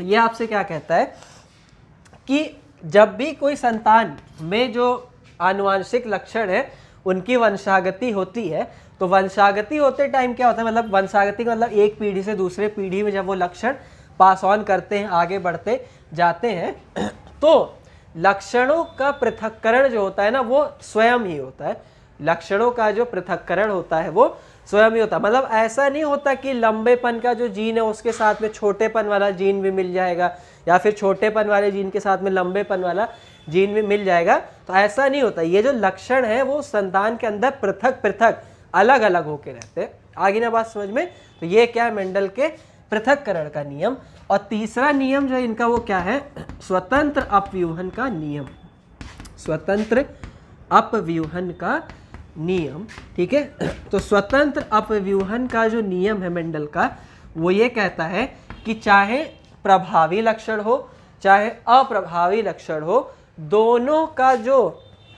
Speaker 1: ये आपसे क्या कहता है कि जब भी कोई संतान में जो आनुवांशिक लक्षण है उनकी वंशागति होती है, तो वंशागति होते टाइम क्या होता है, मतलब वंशागति का मतलब एक पीढ़ी से दूसरे पीढ़ी में जब वो लक्षण पास ऑन करते हैं, आगे बढ़ते जाते हैं, तो लक्षणों का पृथक्करण जो होता है ना वो स्वयं ही होता है। लक्षणों का जो पृथक्करण होता है वो स्वयं ही होता है। मतलब ऐसा नहीं होता कि लंबेपन का जो जीन है उसके साथ में छोटेपन वाला जीन भी मिल जाएगा, या फिर छोटेपन वाले जीन के साथ में लंबेपन वाला जीन भी मिल जाएगा, तो ऐसा नहीं होता। ये जो लक्षण है वो संतान के अंदर पृथक पृथक अलग अलग होके रहते हैं। आगे ना बात समझ में? तो ये क्या है मेंडल के पृथक्करण का नियम। और तीसरा नियम जो है इनका वो क्या है, स्वतंत्र अपव्यूहन का नियम, स्वतंत्र अपव्यूहन का नियम, ठीक है। तो स्वतंत्र अपव्यूहन का जो नियम है मेंडल का, वो ये कहता है कि चाहे प्रभावी लक्षण हो चाहे अप्रभावी लक्षण हो, दोनों का जो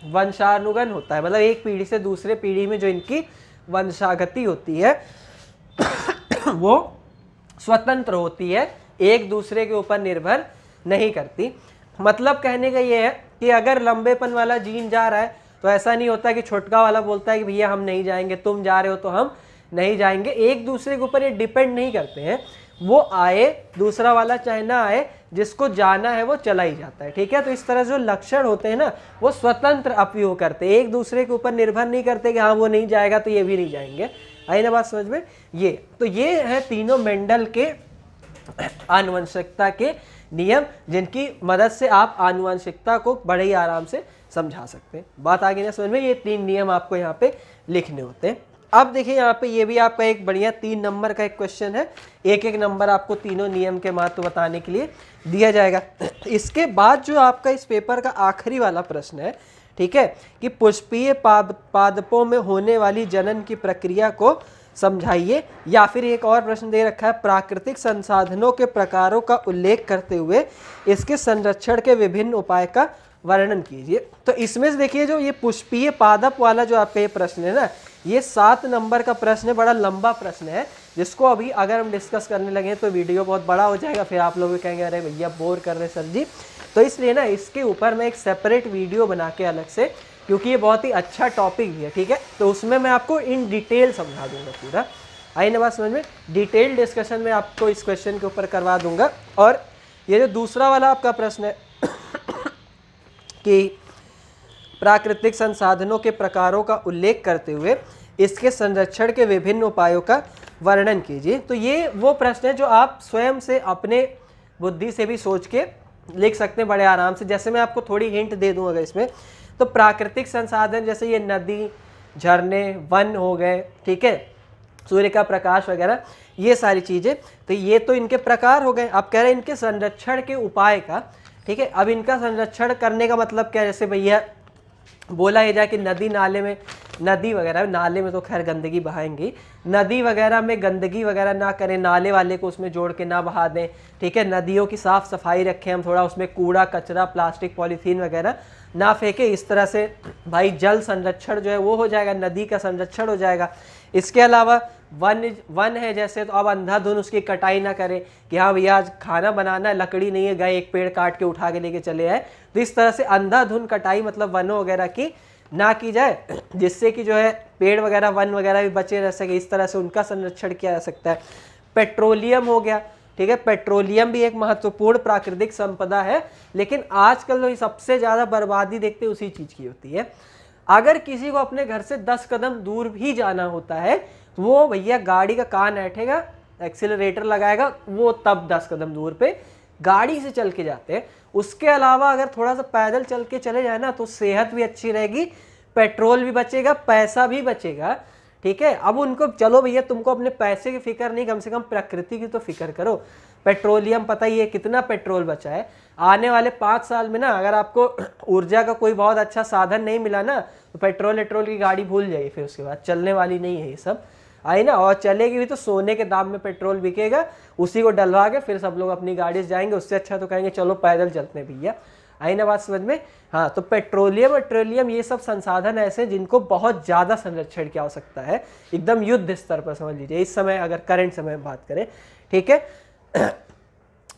Speaker 1: वंशानुगन होता है, मतलब एक पीढ़ी से दूसरे पीढ़ी में जो इनकी वंशागति होती है वो स्वतंत्र होती है, एक दूसरे के ऊपर निर्भर नहीं करती। मतलब कहने का ये है कि अगर लंबेपन वाला जीन जा रहा है तो ऐसा नहीं होता कि छोटका वाला बोलता है कि भैया हम नहीं जाएंगे, तुम जा रहे हो तो हम नहीं जाएंगे। एक दूसरे के ऊपर ये डिपेंड नहीं करते हैं, वो आए दूसरा वाला चाहे ना आए, जिसको जाना है वो चला ही जाता है, ठीक है। तो इस तरह जो लक्षण होते हैं ना वो स्वतंत्र अपव्यूह करते हैं, एक दूसरे के ऊपर निर्भर नहीं करते कि हाँ वो नहीं जाएगा तो ये भी नहीं जाएंगे। आई ना बात समझ में? ये है तीनों मेंडल के आनुवंशिकता के नियम, जिनकी मदद से आप आनुवंशिकता को बड़े ही आराम से समझा सकते हैं। बात आगे ना समझ में? ये 3 नियम आपको यहाँ पे लिखने होते हैं। अब देखिए यहाँ पे ये भी आपका एक बढ़िया 3 नंबर का एक क्वेश्चन है, एक एक नंबर आपको तीनों नियम के महत्व बताने के लिए दिया जाएगा। इसके बाद जो आपका इस पेपर का आखिरी वाला प्रश्न है, ठीक है, कि पुष्पीय पादपों में होने वाली जनन की प्रक्रिया को समझाइए, या फिर एक और प्रश्न दे रखा है प्राकृतिक संसाधनों के प्रकारों का उल्लेख करते हुए इसके संरक्षण के विभिन्न उपाय का वर्णन कीजिए। तो इसमें से देखिए जो ये पुष्पीय पादप वाला जो आपका ये प्रश्न है ना, ये 7 नंबर का प्रश्न है, बड़ा लंबा प्रश्न है, जिसको अभी अगर हम डिस्कस करने लगे तो वीडियो बहुत बड़ा हो जाएगा, फिर आप लोग भी कहेंगे अरे भैया बोर कर रहे सर जी। तो इसलिए ना इसके ऊपर मैं एक सेपरेट वीडियो बना के अलग से, क्योंकि ये बहुत ही अच्छा टॉपिक भी है, ठीक है, तो उसमें मैं आपको इन डिटेल समझा दूंगा पूरा। आई ना बात समझ में? डिटेल डिस्कशन में आपको इस क्वेश्चन के ऊपर करवा दूंगा। और ये जो दूसरा वाला आपका प्रश्न है कि प्राकृतिक संसाधनों के प्रकारों का उल्लेख करते हुए इसके संरक्षण के विभिन्न उपायों का वर्णन कीजिए, तो ये वो प्रश्न है जो आप स्वयं से अपने बुद्धि से भी सोच के लिख सकते हैं बड़े आराम से। जैसे मैं आपको थोड़ी हिंट दे दूं अगर इसमें, तो प्राकृतिक संसाधन जैसे ये नदी, झरने, वन हो गए, ठीक है, सूर्य का प्रकाश वगैरह, ये सारी चीज़ें, तो ये तो इनके प्रकार हो गए। आप कह रहे हैं इनके संरक्षण के उपाय का, ठीक है। अब इनका संरक्षण करने का मतलब क्या, जैसे भैया बोला ये जाए कि नदी नाले में, नदी वगैरह, नाले में तो खैर गंदगी बहाएंगी, नदी वगैरह में गंदगी वगैरह ना करें, नाले वाले को उसमें जोड़ के ना बहा दें, ठीक है। नदियों की साफ़ सफाई रखें हम, थोड़ा उसमें कूड़ा कचरा प्लास्टिक पॉलीथीन वगैरह ना फेंके। इस तरह से भाई जल संरक्षण जो है वो हो जाएगा, नदी का संरक्षण हो जाएगा। इसके अलावा वन है जैसे, तो अब अंधाधुन उसकी कटाई ना करें कि हाँ भैया आज खाना बनाना है, लकड़ी नहीं है, गए एक पेड़ काट के उठा के लेके चले आए। तो इस तरह से अंधाधुन कटाई मतलब वनों वगैरह की ना की जाए, जिससे कि जो है पेड़ वगैरह वन वगैरह भी बचे रह सके, इस तरह से उनका संरक्षण किया जा सकता है। पेट्रोलियम हो गया, ठीक है, पेट्रोलियम भी एक महत्वपूर्ण प्राकृतिक संपदा है, लेकिन आजकल तो सबसे ज़्यादा बर्बादी देखते उसी चीज़ की होती है। अगर किसी को अपने घर से 10 कदम दूर भी जाना होता है, वो भैया गाड़ी का कान ऐठेगा, एक्सीलरेटर लगाएगा, वो तब 10 कदम दूर पे गाड़ी से चल के जाते हैं। उसके अलावा अगर थोड़ा सा पैदल चल के चले जाए ना तो सेहत भी अच्छी रहेगी, पेट्रोल भी बचेगा, पैसा भी बचेगा, ठीक है। अब उनको चलो भैया तुमको अपने पैसे की फिक्र नहीं, कम से कम प्रकृति की तो फिक्र करो। पेट्रोलियम पता ही है कितना पेट्रोल बचा है। आने वाले 5 साल में ना अगर आपको ऊर्जा का कोई बहुत अच्छा साधन नहीं मिला ना तो पेट्रोल की गाड़ी भूल जाइए, फिर उसके बाद चलने वाली नहीं है ये सब, आई ना। और चलेगी भी तो सोने के दाम में पेट्रोल बिकेगा, उसी को डलवा के फिर सब लोग अपनी गाड़ी से जाएंगे। उससे अच्छा तो कहेंगे चलो पैदल चलते हैं भैया, आई ना बात समझ में। हाँ, तो पेट्रोलियम और ट्रिलियम ये सब संसाधन ऐसे हैं जिनको बहुत ज़्यादा संरक्षण की आवश्यकता है, एकदम युद्ध स्तर पर समझ लीजिए इस समय, अगर करंट समय में बात करें, ठीक है।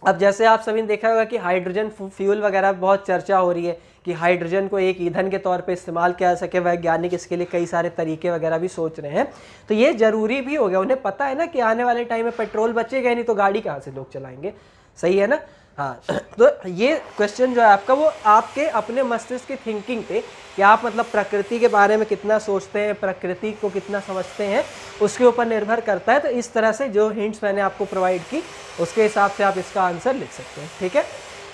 Speaker 1: अब जैसे आप सभी ने देखा होगा कि हाइड्रोजन फ्यूल वगैरह बहुत चर्चा हो रही है कि हाइड्रोजन को एक ईंधन के तौर पे इस्तेमाल किया जा सके, वैज्ञानिक इसके लिए कई सारे तरीके वगैरह भी सोच रहे हैं। तो ये जरूरी भी हो गया, उन्हें पता है ना कि आने वाले टाइम में पेट्रोल बचेगा नहीं तो गाड़ी कहाँ से लोग चलाएंगे, सही है ना। हाँ, तो ये क्वेश्चन जो है आपका वो आपके अपने मस्तिष्क की थिंकिंग पे कि आप मतलब प्रकृति के बारे में कितना सोचते हैं, प्रकृति को कितना समझते हैं, उसके ऊपर निर्भर करता है। तो इस तरह से जो हिंट्स मैंने आपको प्रोवाइड की उसके हिसाब से आप इसका आंसर लिख सकते हैं, ठीक है।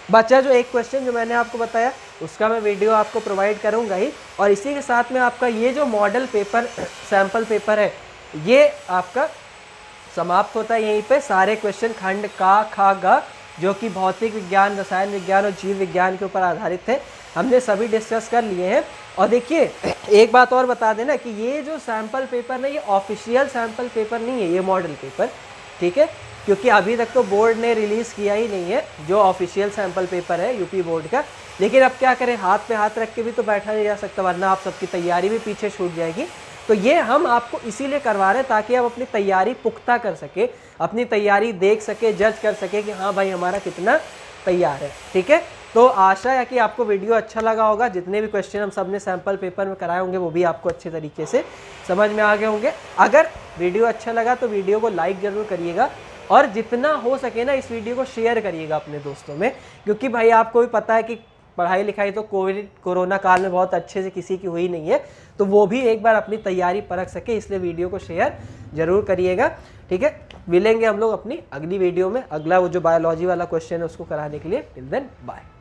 Speaker 1: बच्चा जो एक क्वेश्चन जो मैंने आपको बताया उसका मैं वीडियो आपको प्रोवाइड करूंगा ही, और इसी के साथ में आपका ये जो मॉडल पेपर सैम्पल पेपर है ये आपका समाप्त होता है यहीं पे। सारे क्वेश्चन खंड का, खा, ग जो कि भौतिक विज्ञान, रसायन विज्ञान और जीव विज्ञान के ऊपर आधारित थे, हमने सभी डिस्कस कर लिए हैं। और देखिए एक बात और बता देना कि ये जो सैम्पल पेपर है ये ऑफिशियल सैम्पल पेपर नहीं है, ये मॉडल पेपर, ठीक है, क्योंकि अभी तक तो बोर्ड ने रिलीज़ किया ही नहीं है जो ऑफिशियल सैम्पल पेपर है यूपी बोर्ड का। लेकिन अब क्या करें, हाथ पे हाथ रख के भी तो बैठा नहीं जा सकता, वरना आप सबकी तैयारी भी पीछे छूट जाएगी। तो ये हम आपको इसीलिए करवा रहे हैं ताकि आप अपनी तैयारी पुख्ता कर सके, अपनी तैयारी देख सके, जज कर सके कि हाँ भाई हमारा कितना तैयार है, ठीक है। तो आशा है कि आपको वीडियो अच्छा लगा होगा, जितने भी क्वेश्चन हम सब ने सैम्पल पेपर में कराए होंगे वो भी आपको अच्छे तरीके से समझ में आ गए होंगे। अगर वीडियो अच्छा लगा तो वीडियो को लाइक ज़रूर करिएगा, और जितना हो सके ना इस वीडियो को शेयर करिएगा अपने दोस्तों में, क्योंकि भाई आपको भी पता है कि पढ़ाई लिखाई तो कोरोना काल में बहुत अच्छे से किसी की हुई नहीं है, तो वो भी एक बार अपनी तैयारी परख सके, इसलिए वीडियो को शेयर जरूर करिएगा, ठीक है। मिलेंगे हम लोग अपनी अगली वीडियो में, अगला वो जो बायोलॉजी वाला क्वेश्चन है उसको कराने के लिए। Till then bye.